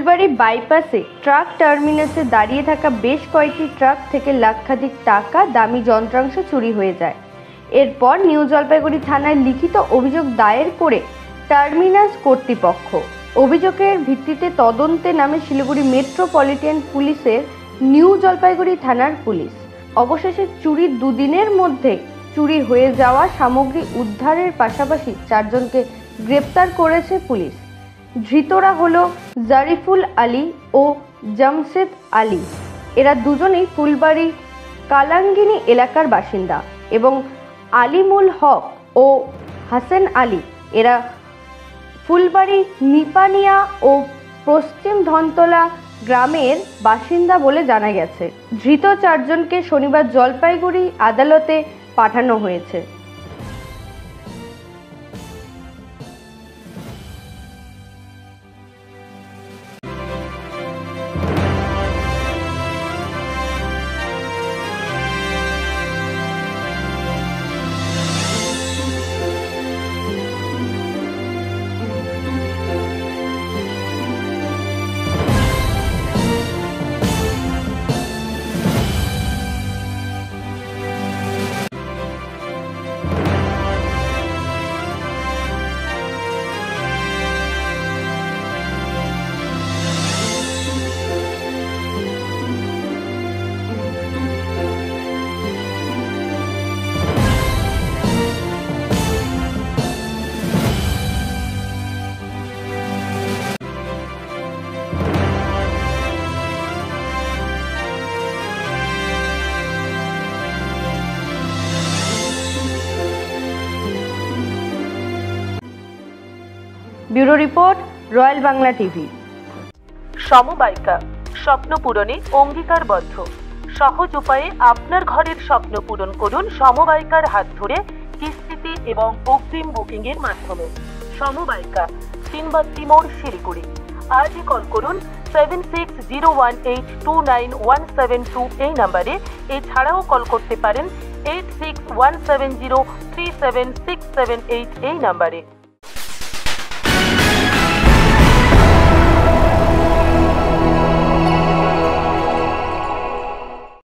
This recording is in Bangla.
ফুলবাড়ী বাইপাসে ট্রাক টার্মিনাসে দাঁড়িয়ে থাকা বেশ কয়েকটি ট্রাক থেকে লাখাধিক টাকা দামি যন্ত্রাংশ চুরি হয়ে যায়। এরপর নিউ জলপাইগুড়ি থানায় লিখিত অভিযোগ দায়ের করে টার্মিনাস কর্তৃপক্ষ। অভিযোগের ভিত্তিতে তদন্তে নামে শিলিগুড়ি মেট্রোপলিটন পুলিশের নিউ জলপাইগুড়ি থানার পুলিশ। অবশেষে চুরির দুদিনের মধ্যে চুরি হয়ে যাওয়া সামগ্রী উদ্ধারের পাশাপাশি 4 জনকে গ্রেপ্তার করেছে পুলিশ। ধৃতরা হলো জারিফুল আলী ও জামশেদ আলী। এরা দুজনেই ফুলবাড়ী কালাঙ্গিনী এলাকার বাসিন্দা এবং আলিমুল হক ও হাসান আলী এরা ফুলবাড়ী নিপানিয়া ও পশ্চিম ধনতলা গ্রামের বাসিন্দা বলে জানা গেছে। ধৃত 4 জনকে শনিবার জলপাইগুড়ি আদালতে পাঠানো হয়েছে। Bureau report, royal Bangla TV. সমবায়িকা স্বপ্ন পূরণে অঙ্গীকারবদ্ধ। সহজ উপায়ে আপনার ঘরের স্বপ্ন পূরণ করুন সমবায়িকার হাত ধরে, কিস্তিতে এবং অগ্রিম বুকিং এর মাধ্যমে। সমবায়িকা, তিনবাত্তি মোড়, শিলিগুড়ি। আজই কল করুন 7601829172 এই নাম্বারে। এছাড়াও কল করতে পারেন 8617037678 এই নাম্বারে।